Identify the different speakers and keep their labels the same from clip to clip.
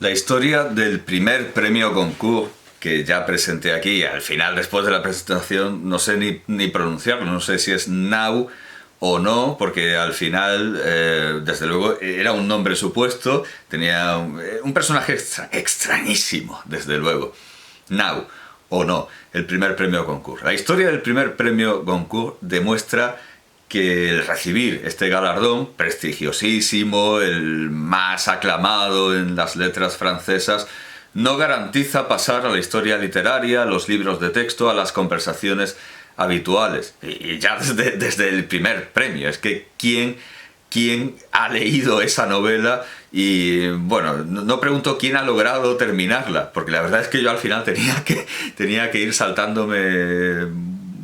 Speaker 1: La historia del primer premio Goncourt que ya presenté aquí, al final, después de la presentación, no sé ni pronunciarlo, no sé si es Now o no, porque al final, desde luego, era un nombre supuesto, tenía un personaje extrañísimo, desde luego. Now o no, el primer premio Goncourt. La historia del primer premio Goncourt demuestra que el recibir este galardón prestigiosísimo, el más aclamado en las letras francesas, no garantiza pasar a la historia literaria, a los libros de texto, a las conversaciones habituales. Y ya desde el primer premio, es que ¿quién ha leído esa novela? Y bueno, no pregunto quién ha logrado terminarla, porque la verdad es que yo al final tenía que ir saltándome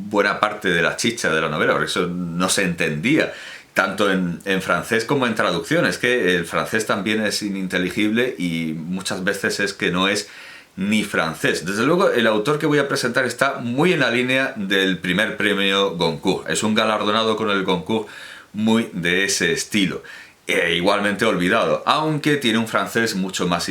Speaker 1: buena parte de la chicha de la novela, porque eso no se entendía, tanto en francés como en traducción. Es que el francés también es ininteligible y muchas veces es que no es ni francés. Desde luego, el autor que voy a presentar está muy en la línea del primer premio Goncourt. Es un galardonado con el Goncourt muy de ese estilo. Igualmente olvidado, aunque tiene un francés mucho más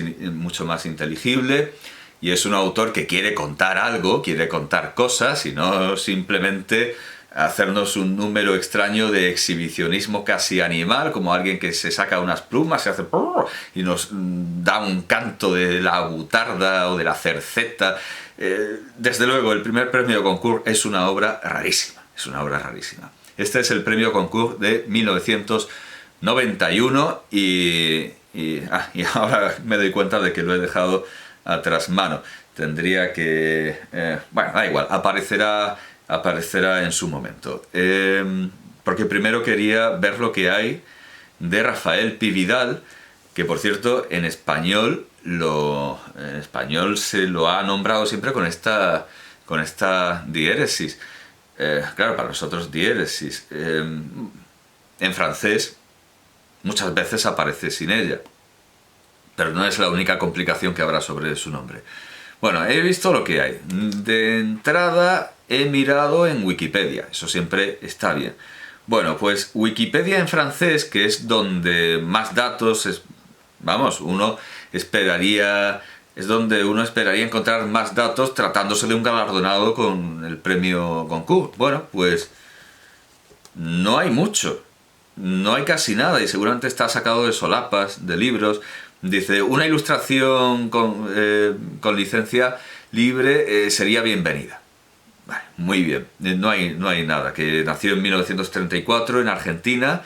Speaker 1: inteligible, y es un autor que quiere contar algo, quiere contar cosas, y no simplemente hacernos un número extraño de exhibicionismo casi animal, como alguien que se saca unas plumas y hace y nos da un canto de la butarda o de la cerceta. Desde luego, el primer premio Goncourt es una obra rarísima, es una obra rarísima. Este es el premio Goncourt de 1991 y ahora me doy cuenta de que lo he dejado a trasmano. Tendría que... bueno, da igual, aparecerá en su momento. Porque primero quería ver lo que hay de Rafael Pi Vidal, que por cierto en español se lo ha nombrado siempre con esta diéresis. Claro, para nosotros diéresis. En francés muchas veces aparece sin ella, pero no es la única complicación que habrá sobre su nombre. Bueno, he visto lo que hay. De entrada he mirado en Wikipedia, eso siempre está bien. Bueno, pues Wikipedia en francés, que es donde más datos, es donde uno esperaría encontrar más datos tratándose de un galardonado con el premio Goncourt. Bueno, pues no hay mucho, no hay casi nada, y seguramente está sacado de solapas, de libros. Dice, una ilustración con licencia libre sería bienvenida. Vale, muy bien, no hay nada. Que nació en 1934 en Argentina.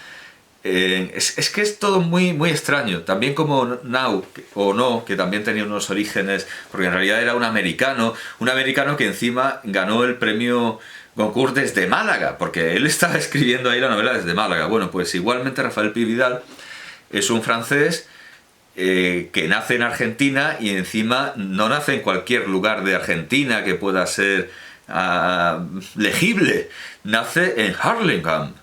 Speaker 1: Es que es todo muy extraño. También como Now, o No, que también tenía unos orígenes, porque en realidad era un americano que encima ganó el premio Goncourt desde Málaga, porque él estaba escribiendo ahí la novela desde Málaga. Bueno, pues igualmente Rafael Pi Vidal es un francés que nace en Argentina y encima no nace en cualquier lugar de Argentina que pueda ser legible. Nace en Harlingen,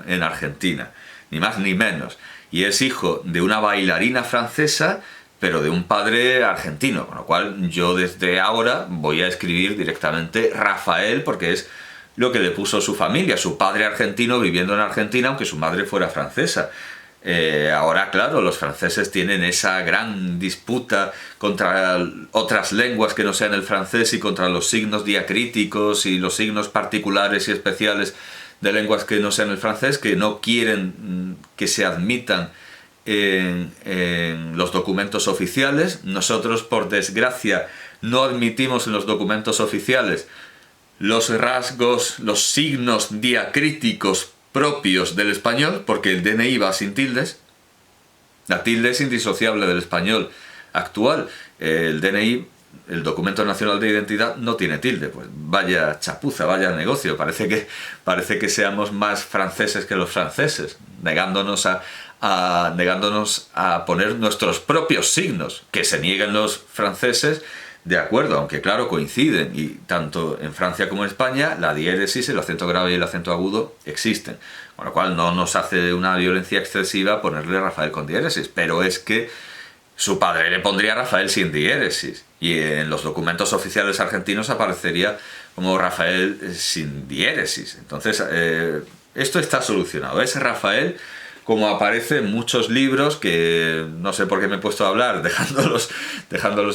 Speaker 1: en Argentina, ni más ni menos. Y es hijo de una bailarina francesa, pero de un padre argentino, con lo cual yo desde ahora voy a escribir directamente Rafael, porque es lo que le puso su familia, su padre argentino viviendo en Argentina, aunque su madre fuera francesa. Ahora, claro, los franceses tienen esa gran disputa contra otras lenguas que no sean el francés y contra los signos diacríticos y los signos particulares y especiales de lenguas que no sean el francés, que no quieren que se admitan en los documentos oficiales. Nosotros, por desgracia, no admitimos en los documentos oficiales los rasgos, los signos diacríticos propios del español, porque el DNI va sin tildes. La tilde es indisociable del español actual. El DNI, el Documento Nacional de Identidad, no tiene tilde. Pues vaya chapuza, vaya negocio. Parece que seamos más franceses que los franceses, negándonos a poner nuestros propios signos, que se nieguen los franceses. De acuerdo, aunque claro, coinciden, y tanto en Francia como en España la diéresis, el acento grave y el acento agudo existen, con lo cual no nos hace una violencia excesiva ponerle Rafael con diéresis, pero es que su padre le pondría Rafael sin diéresis, y en los documentos oficiales argentinos aparecería como Rafael sin diéresis. Entonces, esto está solucionado, es Rafael como aparece en muchos libros que no sé por qué me he puesto a hablar dejándolos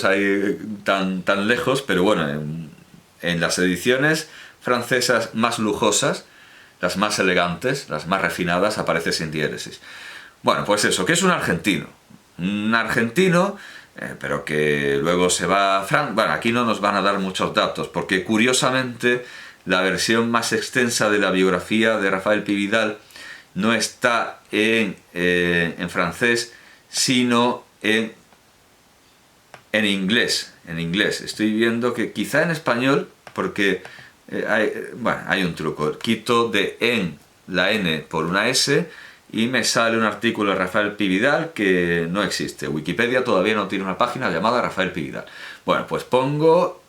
Speaker 1: ahí tan lejos, pero bueno, en las ediciones francesas más lujosas, las más elegantes, las más refinadas, aparece sin diéresis. Bueno, pues eso, que es un argentino. Un argentino, pero que luego se va a Francia. Bueno, aquí no nos van a dar muchos datos, porque curiosamente la versión más extensa de la biografía de Rafael Pi Vidal no está en francés, sino en inglés. En inglés. Estoy viendo que quizá en español, porque hay un truco. Quito de la N por una S y me sale un artículo de Rafael Pi Vidal que no existe. Wikipedia todavía no tiene una página llamada Rafael Pi Vidal. Bueno, pues pongo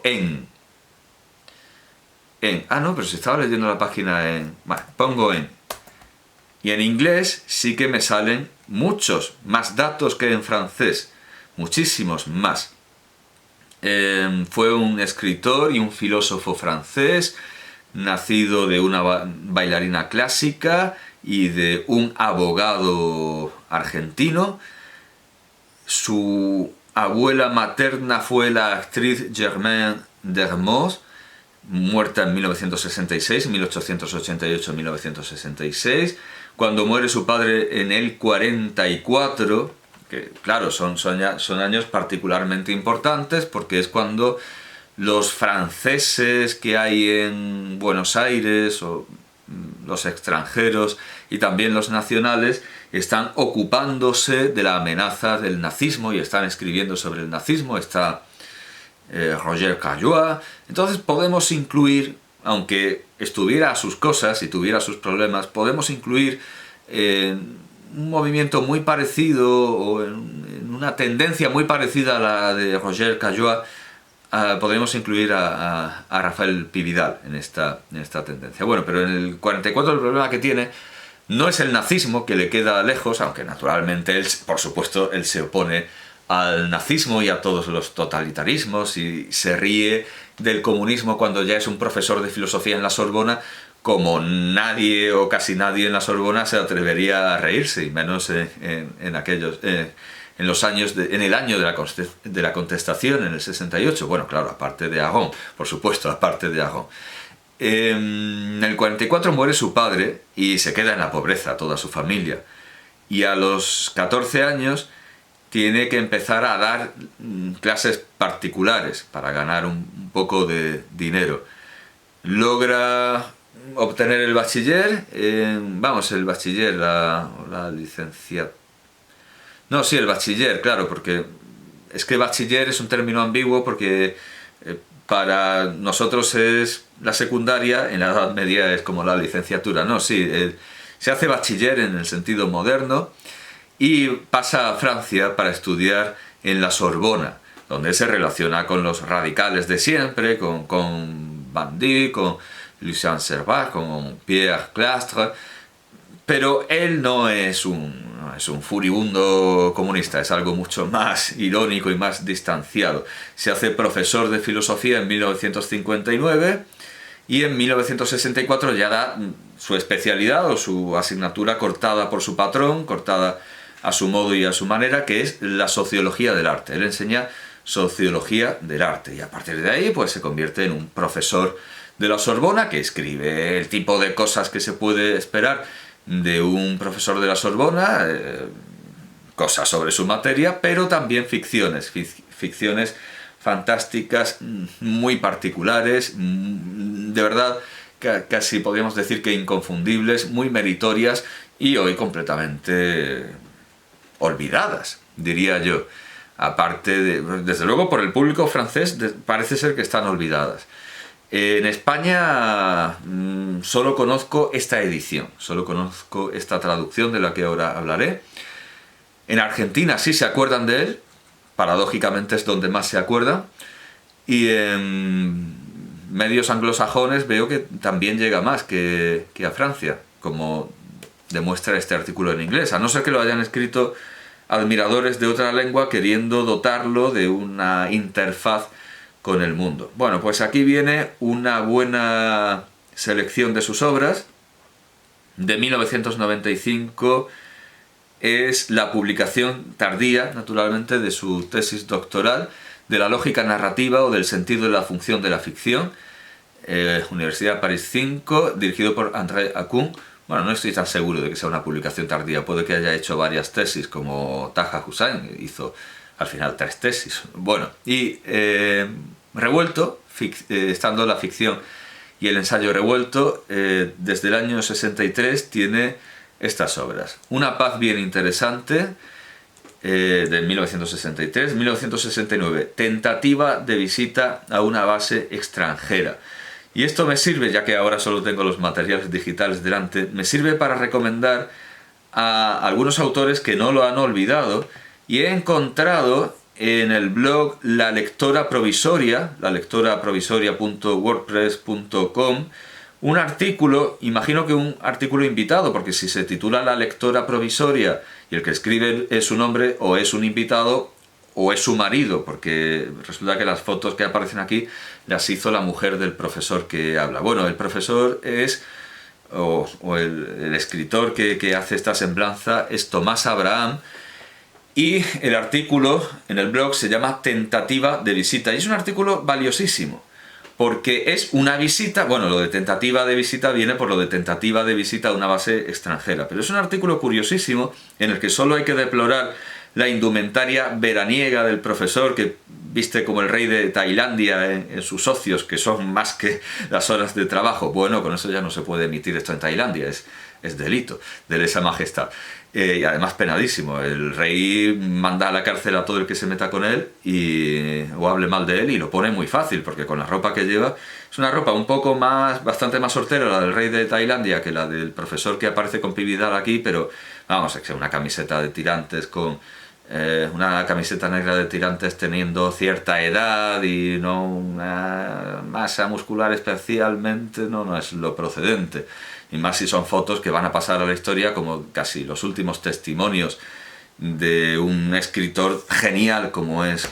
Speaker 1: en. Ah, no, pero si estaba leyendo la página en. Vale, pongo en. Y en inglés sí que me salen muchos más datos que en francés. Muchísimos más. Fue un escritor y un filósofo francés, nacido de una bailarina clásica y de un abogado argentino. Su abuela materna fue la actriz Germaine Dermot, muerta en 1966, 1888-1966. Cuando muere su padre en el 44, que claro, son años particularmente importantes porque es cuando los franceses que hay en Buenos Aires, o los extranjeros y también los nacionales, están ocupándose de la amenaza del nazismo y están escribiendo sobre el nazismo. Está Roger Caillois. Entonces podemos incluir, aunque estuviera a sus cosas y tuviera sus problemas, podemos incluir un movimiento muy parecido o en una tendencia muy parecida a la de Roger Caillois. Podemos incluir a Rafael Pi Vidal en esta tendencia. Bueno, pero en el 44 el problema que tiene no es el nazismo, que le queda lejos, aunque naturalmente él, por supuesto, él se opone al nazismo y a todos los totalitarismos y se ríe del comunismo cuando ya es un profesor de filosofía en la Sorbona, como nadie o casi nadie en la Sorbona se atrevería a reírse, y menos en aquellos... en el año de la contestación, en el 68, bueno, claro, aparte de Aron, por supuesto, aparte de Aron. En el 44 muere su padre y se queda en la pobreza toda su familia. Y a los 14 años tiene que empezar a dar clases particulares para ganar un poco de dinero. Logra obtener el bachiller, el bachiller, la licenciatura. No, sí, el bachiller, claro, porque es que bachiller es un término ambiguo porque para nosotros es la secundaria, en la Edad Media es como la licenciatura. No, sí, se hace bachiller en el sentido moderno y pasa a Francia para estudiar en la Sorbona, donde se relaciona con los radicales de siempre, con Bandy, con Lucien Servat, con Pierre Clastres. Pero él no es un furibundo comunista, es algo mucho más irónico y más distanciado. Se hace profesor de filosofía en 1959 y en 1964 ya da su especialidad o su asignatura cortada por su patrón, cortada a su modo y a su manera, que es la sociología del arte. Él enseña sociología del arte y a partir de ahí pues se convierte en un profesor de la Sorbona que escribe el tipo de cosas que se puede esperar de un profesor de la Sorbona, cosas sobre su materia, pero también ficciones fantásticas, muy particulares, de verdad, casi podríamos decir que inconfundibles, muy meritorias y hoy completamente olvidadas, diría yo. Aparte desde luego por el público francés parece ser que están olvidadas. En España solo conozco esta edición, solo conozco esta traducción de la que ahora hablaré. En Argentina sí se acuerdan de él, paradójicamente es donde más se acuerdan, y en medios anglosajones veo que también llega más que a Francia, como demuestra este artículo en inglés, a no ser que lo hayan escrito admiradores de otra lengua queriendo dotarlo de una interfaz con el mundo. Bueno, pues aquí viene una buena selección de sus obras. de 1995 es la publicación tardía, naturalmente, de su tesis doctoral de la lógica narrativa o del sentido de la función de la ficción, Universidad de París 5, dirigido por André Acun. Bueno, no estoy tan seguro de que sea una publicación tardía, puede que haya hecho varias tesis, como Taha Hussain, hizo al final 3 tesis. Bueno, y revuelto, estando la ficción y el ensayo revuelto, desde el año 63 tiene estas obras. Una paz bien interesante, de 1963, 1969, tentativa de visita a una base extranjera. Y esto me sirve, ya que ahora solo tengo los materiales digitales delante, me sirve para recomendar a algunos autores que no lo han olvidado, y he encontrado en el blog La Lectora Provisoria, lalectoraprovisoria.wordpress.com, un artículo, imagino que un artículo invitado, porque si se titula La Lectora Provisoria y el que escribe es un hombre, o es un invitado o es su marido, porque resulta que las fotos que aparecen aquí las hizo la mujer del profesor que habla. Bueno, el profesor es, o el escritor que hace esta semblanza es Tomás Abraham, y el artículo en el blog se llama Tentativa de visita, y es un artículo valiosísimo, porque es una visita, bueno, lo de tentativa de visita viene por lo de tentativa de visita a una base extranjera, pero es un artículo curiosísimo en el que solo hay que deplorar la indumentaria veraniega del profesor, que viste como el rey de Tailandia en sus socios, que son más que las horas de trabajo. Bueno, con eso ya no se puede emitir esto en Tailandia, es delito de lesa majestad. Y además penadísimo, el rey manda a la cárcel a todo el que se meta con él o hable mal de él, y lo pone muy fácil, porque con la ropa que lleva es una ropa un poco más, bastante más hortera, la del rey de Tailandia, que la del profesor que aparece con Pividal aquí, pero vamos, es una camiseta de tirantes con una camiseta negra de tirantes teniendo cierta edad y no una masa muscular especialmente, no es lo procedente. Y más si son fotos que van a pasar a la historia como casi los últimos testimonios de un escritor genial como es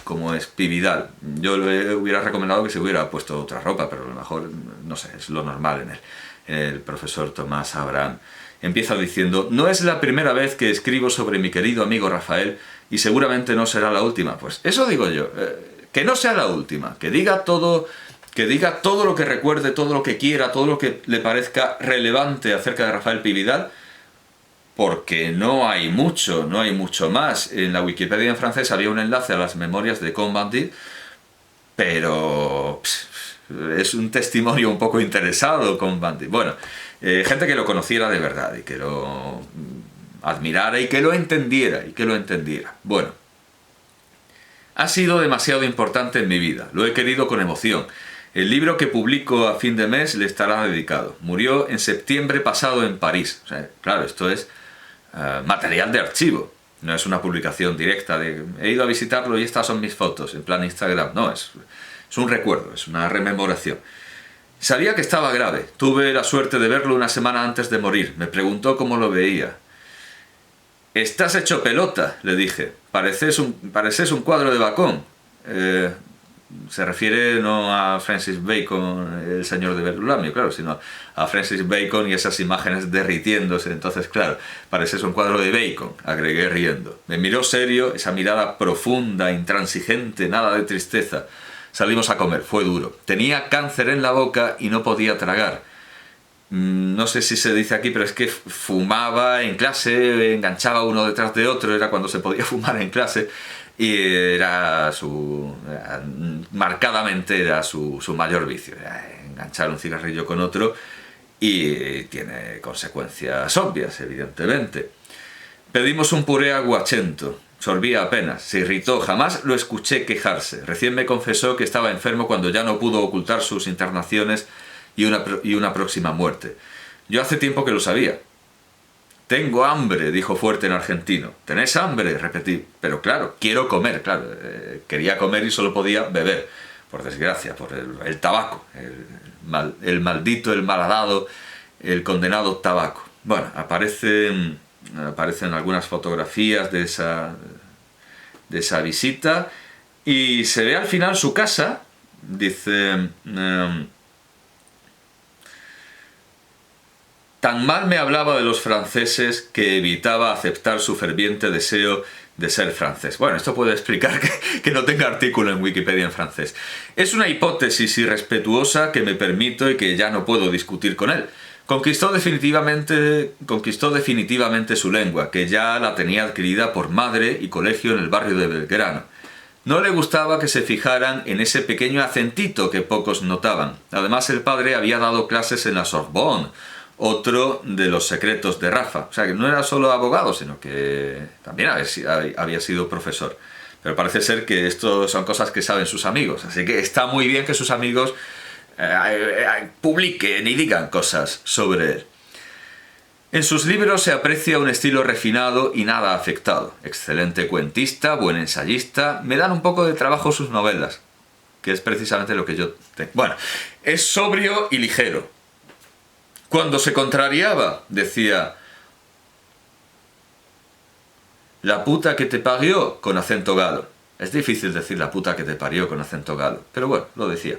Speaker 1: Pividal. Yo le hubiera recomendado que se hubiera puesto otra ropa, pero a lo mejor, no sé, es lo normal en él. El profesor Tomás Abraham empieza diciendo: no es la primera vez que escribo sobre mi querido amigo Rafael, y seguramente no será la última. Pues eso digo yo, que no sea la última, que diga todo lo que recuerde, todo lo que quiera, todo lo que le parezca relevante acerca de Rafael Pividal, porque no hay mucho más. En la Wikipedia en francés había un enlace a las memorias de Cohn-Bendit, pero es un testimonio un poco interesado Cohn-Bendit. Bueno, gente que lo conociera de verdad y que lo admirara y que lo entendiera. Bueno, ha sido demasiado importante en mi vida, lo he querido con emoción. El libro que publico a fin de mes le estará dedicado. Murió en septiembre pasado en París. O sea, claro, esto es material de archivo. No es una publicación directa de he ido a visitarlo y estas son mis fotos, en plan Instagram. No, es un recuerdo, es una rememoración. Sabía que estaba grave. Tuve la suerte de verlo una semana antes de morir. Me preguntó cómo lo veía. «Estás hecho pelota», le dije. Pareces un cuadro de Bacon. Se refiere no a Francis Bacon, el señor de Verdulamio, claro, sino a Francis Bacon y esas imágenes derritiéndose. Entonces, claro, pareces un cuadro de Bacon, agregué riendo. Me miró serio, esa mirada profunda, intransigente, nada de tristeza. Salimos a comer, fue duro. Tenía cáncer en la boca y no podía tragar. No sé si se dice aquí, pero es que fumaba en clase, enganchaba uno detrás de otro, era cuando se podía fumar en clase, y marcadamente era su mayor vicio, era enganchar un cigarrillo con otro, y tiene consecuencias obvias, evidentemente. Pedimos un puré aguachento, sorbía apenas, se irritó, jamás lo escuché quejarse. Recién me confesó que estaba enfermo cuando ya no pudo ocultar sus internaciones y una próxima muerte. Yo hace tiempo que lo sabía. «Tengo hambre», dijo fuerte en argentino. «¿Tenés hambre?», repetí. «Pero claro, quiero comer», claro. Quería comer y solo podía beber, por desgracia, por el tabaco, el maldito, el malhadado, el condenado tabaco. Bueno, aparecen algunas fotografías de esa visita, y se ve al final su casa. Dice... Tan mal me hablaba de los franceses que evitaba aceptar su ferviente deseo de ser francés. Bueno, esto puede explicar que no tenga artículo en Wikipedia en francés. Es una hipótesis irrespetuosa que me permito y que ya no puedo discutir con él. Conquistó definitivamente su lengua, que ya la tenía adquirida por madre y colegio en el barrio de Belgrano. No le gustaba que se fijaran en ese pequeño acentito que pocos notaban. Además, el padre había dado clases en la Sorbonne, otro de los secretos de Rafa. O sea, que no era solo abogado, sino que también había sido profesor. Pero parece ser que esto son cosas que saben sus amigos. Así que está muy bien que sus amigos publiquen y digan cosas sobre él. En sus libros se aprecia un estilo refinado y nada afectado. Excelente cuentista, buen ensayista. Me dan un poco de trabajo sus novelas, que es precisamente lo que yo tengo. Bueno, es sobrio y ligero. Cuando se contrariaba, decía: la puta que te parió, con acento galo. Es difícil decir la puta que te parió con acento galo, pero bueno, lo decía.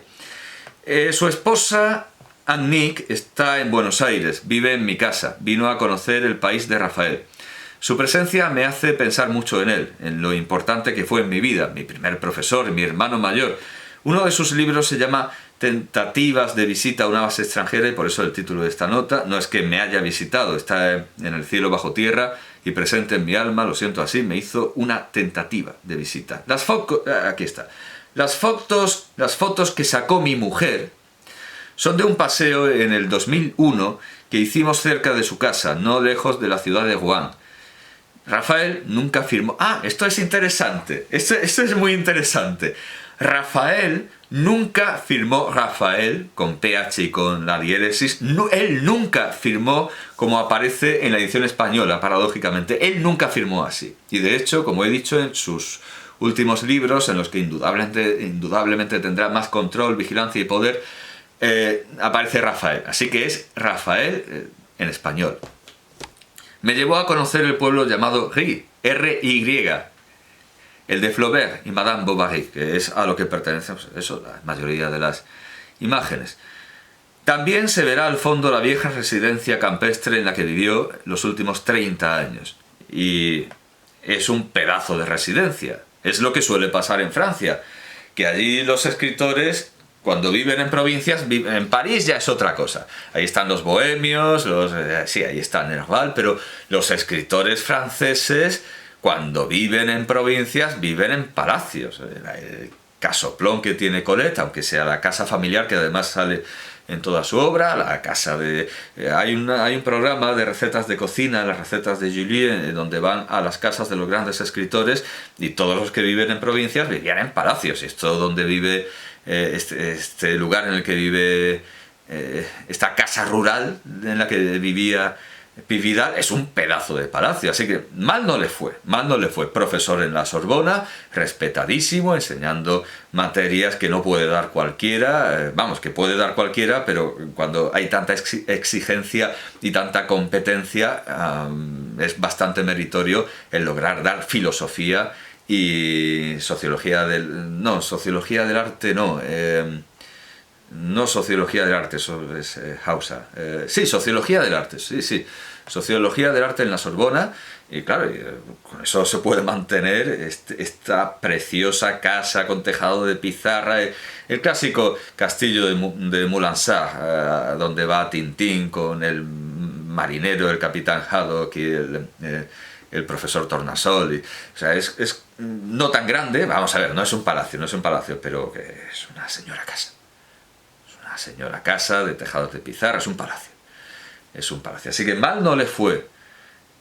Speaker 1: Su esposa, Annick, está en Buenos Aires, vive en mi casa, vino a conocer el país de Rafael. Su presencia me hace pensar mucho en él, en lo importante que fue en mi vida, mi primer profesor, mi hermano mayor. Uno de sus libros se llama Tentativas de visita a una base extranjera, y por eso el título de esta nota. No es que me haya visitado, está en el cielo bajo tierra y presente en mi alma, lo siento así, me hizo una tentativa de visita. Aquí está. Las fotos que sacó mi mujer son de un paseo en el 2001 que hicimos cerca de su casa, no lejos de la ciudad de Rouen. Rafael nunca firmó... esto es interesante, esto es muy interesante. Rafael nunca firmó Rafael, con PH y con la diéresis. Él nunca firmó como aparece en la edición española, paradójicamente. Él nunca firmó así. Y de hecho, como he dicho, en sus últimos libros, en los que indudablemente tendrá más control, vigilancia y poder, aparece Rafael. Así que es Rafael en español. Me llevó a conocer el pueblo llamado Ry, R-Y, el de Flaubert y Madame Bovary, que es a lo que pertenecen la mayoría de las imágenes. También se verá al fondo la vieja residencia campestre en la que vivió los últimos 30 años. Y es un pedazo de residencia. Es lo que suele pasar en Francia, que allí los escritores, cuando viven en provincias, en París ya es otra cosa. Ahí están los bohemios, sí, ahí está Nerval, pero los escritores franceses, cuando viven en provincias, viven en palacios. El casoplón que tiene Colette, aunque sea la casa familiar, que además sale en toda su obra, la casa de... Hay un programa de recetas de cocina, las recetas de Julie, donde van a las casas de los grandes escritores, y todos los que viven en provincias vivían en palacios. Y esto donde vive, este lugar en el que vive, esta casa rural en la que vivía Pividal, es un pedazo de palacio, así que mal no le fue. Profesor en la Sorbona, respetadísimo, enseñando materias que no puede dar cualquiera, que puede dar cualquiera, pero cuando hay tanta exigencia y tanta competencia, es bastante meritorio el lograr dar filosofía y sociología del arte, no sociología del arte, eso es Hausa. Sí, sociología del arte, sí. Sociología del arte en la Sorbona, y claro, con eso se puede mantener esta preciosa casa con tejado de pizarra, el clásico castillo de Moulinsart, donde va Tintín con el marinero, el capitán Haddock y el profesor Tornasol. O sea, es no tan grande, vamos a ver, no es un palacio, pero que es una señora casa. Una señora casa de tejados de pizarra, es un palacio. Así que mal no le fue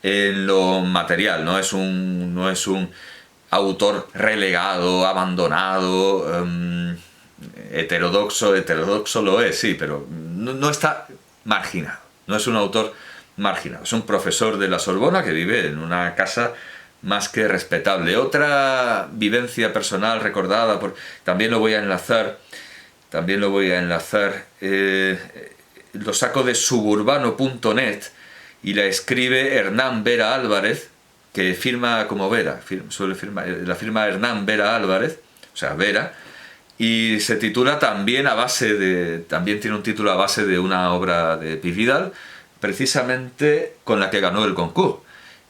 Speaker 1: en lo material, no es un autor relegado, abandonado, heterodoxo lo es, sí, pero no está marginado, no es un autor marginado, es un profesor de la Sorbona que vive en una casa más que respetable. Otra vivencia personal recordada, también lo voy a enlazar, lo saco de suburbano.net y la escribe Hernán Vera Álvarez, que firma como Vera, la firma Hernán Vera Álvarez, o sea, Vera, y se titula también tiene un título a base de una obra de Pividal, precisamente con la que ganó el concurso,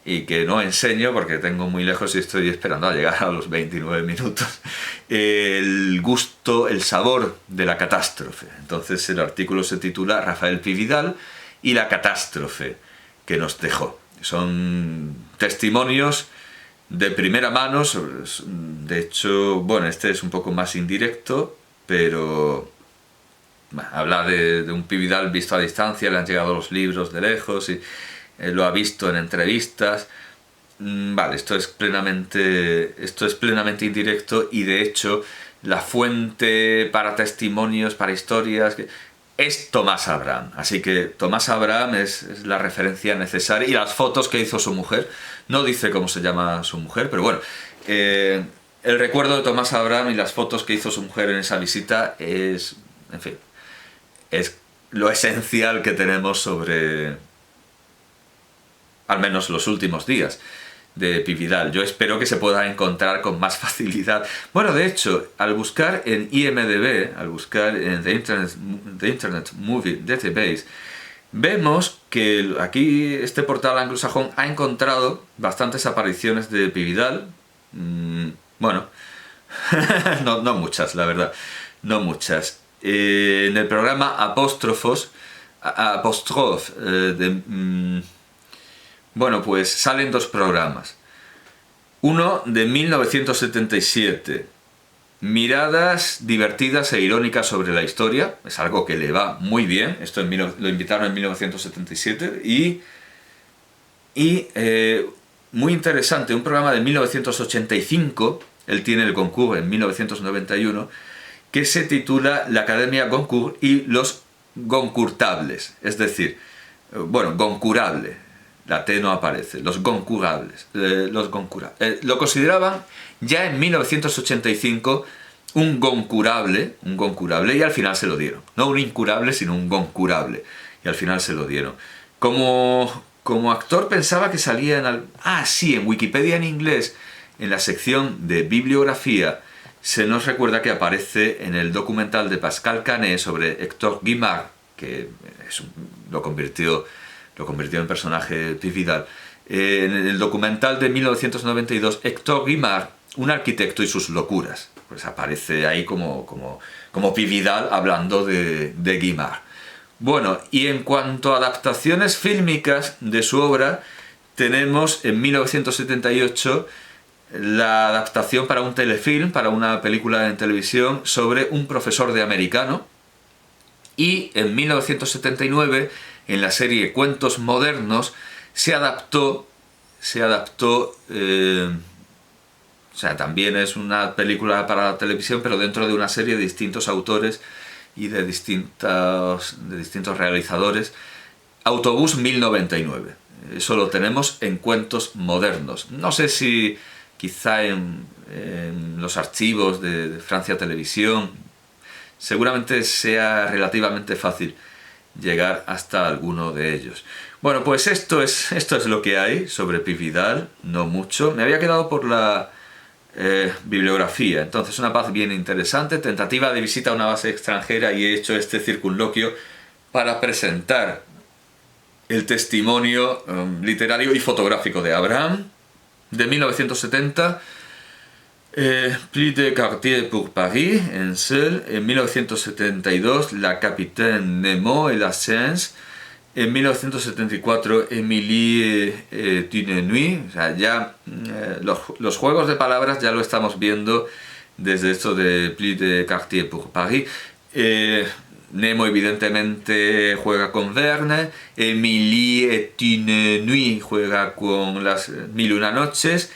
Speaker 1: y que no enseño porque tengo muy lejos y estoy esperando a llegar a los 29 minutos, el gusto, el sabor de la catástrofe. Entonces el artículo se titula Rafael Pi Vidal y la catástrofe que nos dejó. Son testimonios de primera mano, de hecho, bueno, este es un poco más indirecto, pero bueno, habla de un Pi Vidal visto a distancia, le han llegado los libros de lejos y lo ha visto en entrevistas. Vale, esto es plenamente indirecto, y de hecho la fuente para testimonios, para historias, es Tomás Abraham. Así que Tomás Abraham es la referencia necesaria, y las fotos que hizo su mujer. No dice cómo se llama su mujer, pero bueno, el recuerdo de Tomás Abraham y las fotos que hizo su mujer en esa visita es, en fin, es lo esencial que tenemos sobre, al menos los últimos días, de Pi Vidal. Yo espero que se pueda encontrar con más facilidad. Bueno, de hecho, al buscar en IMDb, al buscar en The Internet Movie Database, vemos que aquí este portal anglosajón ha encontrado bastantes apariciones de Pi Vidal. Bueno, no muchas, la verdad, no muchas. En el programa bueno, pues salen dos programas. Uno de 1977, miradas divertidas e irónicas sobre la historia. Es algo que le va muy bien. Esto lo invitaron en 1977. Y muy interesante, un programa de 1985, él tiene el concurso en 1991, que se titula La Academia Goncourt y los Goncourtables. Es decir, bueno, Goncourable. La T no aparece, los Goncourables. Lo consideraban ya en 1985 un Goncourable, y al final se lo dieron. No un incurable, sino un Goncourable, y al final se lo dieron. Como actor pensaba que salía en... sí, en Wikipedia en inglés, en la sección de bibliografía, se nos recuerda que aparece en el documental de Pascal Canet sobre Héctor Guimard, que lo convirtió en personaje Pi Vidal. En el documental de 1992, Héctor Guimard, un arquitecto y sus locuras, pues aparece ahí como Pi Vidal hablando de Guimard. Bueno, y en cuanto a adaptaciones fílmicas de su obra, tenemos en 1978 la adaptación para un telefilm, para una película en televisión sobre un profesor de americano, y en 1979 en la serie Cuentos Modernos se adaptó, o sea, también es una película para la televisión, pero dentro de una serie de distintos autores y de distintos realizadores, Autobús 1099. Eso lo tenemos en Cuentos Modernos. No sé si quizá en los archivos de Francia Televisión, seguramente sea relativamente fácil llegar hasta alguno de ellos. Bueno, pues esto es lo que hay sobre Pi Vidal, no mucho. Me había quedado por la bibliografía. Entonces, una paz bien interesante, tentativa de visita a una base extranjera, y he hecho este circunloquio para presentar el testimonio literario y fotográfico de Abraham, de 1970, Prix de Cartier pour Paris, en Seul, en 1972, La Capitaine Nemo et la Science, en 1974, Émilie est une nuit. O sea, ya los juegos de palabras ya lo estamos viendo desde esto de Prix de Cartier pour Paris. Nemo evidentemente juega con Verne, Émilie est une nuit juega con las Mil y una noches.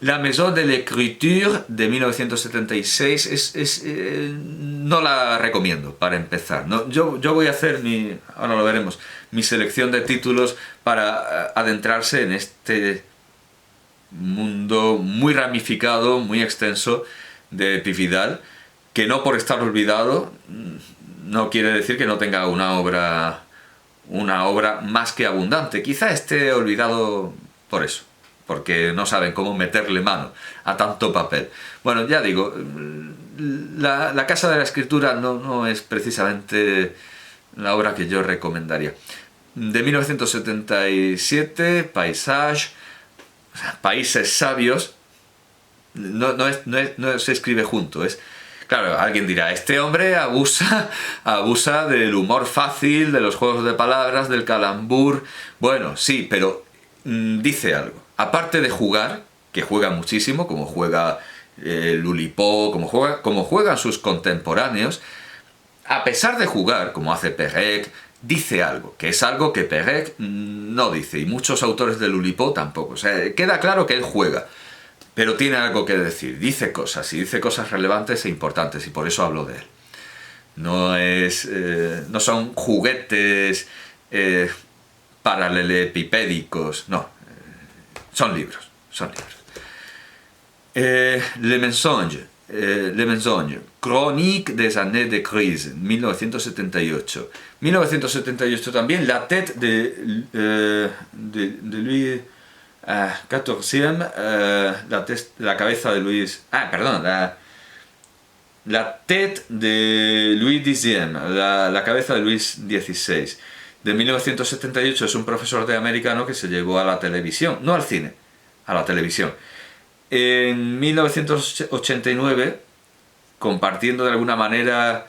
Speaker 1: La Maison de l'Écriture de 1976 no la recomiendo para empezar, ¿no? Yo voy a hacer ahora lo veremos, mi selección de títulos para adentrarse en este mundo muy ramificado, muy extenso de Pi Vidal, que no por estar olvidado no quiere decir que no tenga una obra más que abundante. Quizá esté olvidado por eso, porque no saben cómo meterle mano a tanto papel. Bueno, ya digo, la Casa de la Escritura no es precisamente la obra que yo recomendaría. de 1977, Paysage, Países Sabios, no se escribe junto, es... Claro, alguien dirá, este hombre abusa del humor fácil, de los juegos de palabras, del calambur. Bueno, sí, pero dice algo. Aparte de jugar, que juega muchísimo, como juega Lulipó, como juegan sus contemporáneos, a pesar de jugar, como hace Perec, dice algo, que es algo que Perec no dice, y muchos autores de Lulipó tampoco. O sea, queda claro que él juega, pero tiene algo que decir, dice cosas, y dice cosas relevantes e importantes, y por eso hablo de él. No son juguetes paralelepipédicos, no, son libros, son libros. Le Mensonge, Chronique des années de crise, 1978. 1978 también, La tête de Louis XIV, la cabeza de Luis... La tête de Louis X, la cabeza de Luis XVI. De 1978 es un profesor de americano que se llevó a la televisión, no al cine, a la televisión. En 1989, compartiendo de alguna manera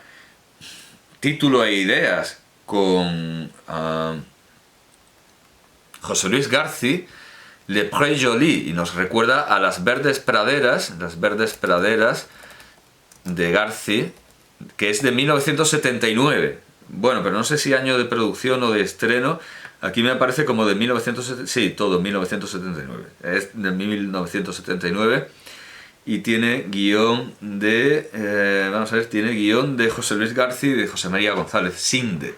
Speaker 1: título e ideas con José Luis García, Le Pré Joli, y nos recuerda a las verdes praderas de García, que es de 1979. Bueno, pero no sé si año de producción o de estreno. Aquí me aparece como de 1979. Sí, todo 1979. Es de 1979 y tiene guión de... tiene guión de José Luis García y de José María González Sinde.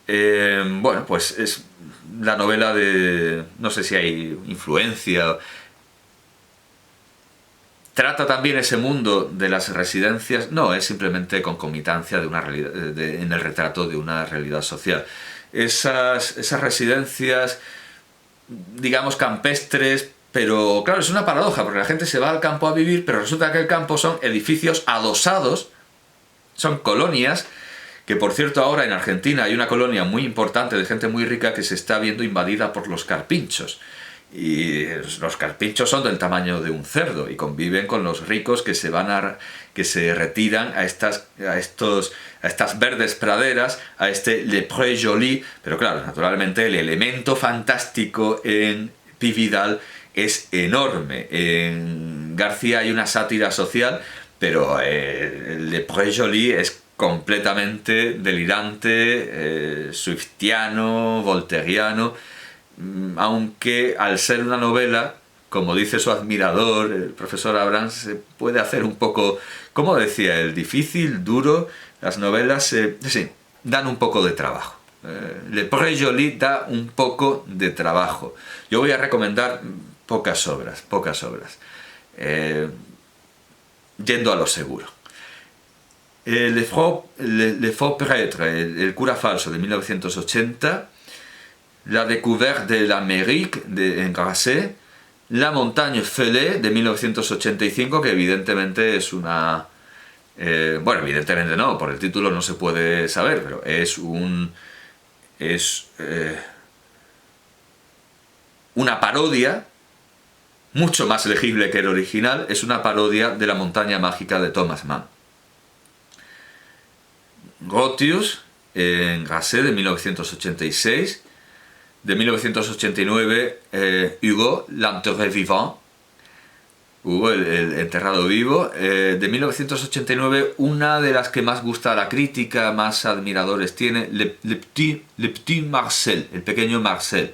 Speaker 1: Bueno, pues es la novela de... no sé si hay influencia. ¿Trata también ese mundo de las residencias? No, es simplemente concomitancia de una realidad, en el retrato de una realidad social. Esas residencias, digamos, campestres, pero claro, es una paradoja, porque la gente se va al campo a vivir, pero resulta que el campo son edificios adosados, son colonias, que por cierto ahora en Argentina hay una colonia muy importante de gente muy rica que se está viendo invadida por los carpinchos. Y los carpinchos son del tamaño de un cerdo y conviven con los ricos que se retiran a estas verdes praderas, a este Le Pré Joli. Pero claro, naturalmente el elemento fantástico en Pi Vidal es enorme. En García hay una sátira social, pero Le Pré Joli es completamente delirante, swiftiano, voltairiano. Aunque al ser una novela, como dice su admirador, el profesor Abrams, se puede hacer un poco, como decía él, difícil, duro. Las novelas sí, dan un poco de trabajo. Le Pré Joli da un poco de trabajo. Yo voy a recomendar pocas obras. Yendo a lo seguro. Le Faux Prêtre, el cura falso, de 1980. La découverte de l'Amérique, en Grasset. La montagne Fêlée, de 1985, que evidentemente es una... bueno, evidentemente no, por el título no se puede saber, pero es una parodia, mucho más legible que el original, es una parodia de La montaña mágica de Thomas Mann. Grotius, en Grasset, de 1986. De 1989, Hugo, l'enterré vivant, Hugo, el enterrado vivo. De 1989, una de las que más gusta a la crítica, más admiradores tiene, Le Petit Marcel, el pequeño Marcel.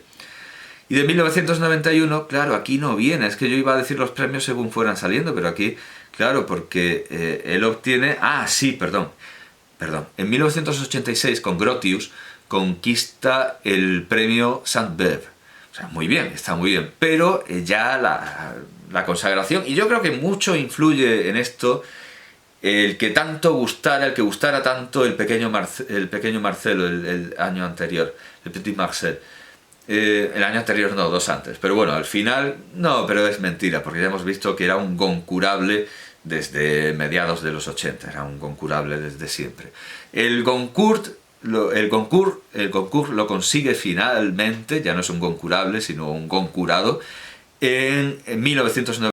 Speaker 1: Y de 1991, claro, aquí no viene, es que yo iba a decir los premios según fueran saliendo, pero aquí, claro, porque él obtiene... perdón. En 1986, con Grotius, conquista el premio Sainte-Beuve. O sea, muy bien, está muy bien. Pero ya la consagración, y yo creo que mucho influye en esto, el que gustara tanto el pequeño Marcelo el año anterior, el Petit Marcel. El año anterior no, 2 antes. Pero bueno, al final, no, pero es mentira, porque ya hemos visto que era un Goncourt desde mediados de los 80, era un Goncourt desde siempre. El Goncourt el concurs lo consigue finalmente, ya no es un concurable, sino un concurado, en 1990.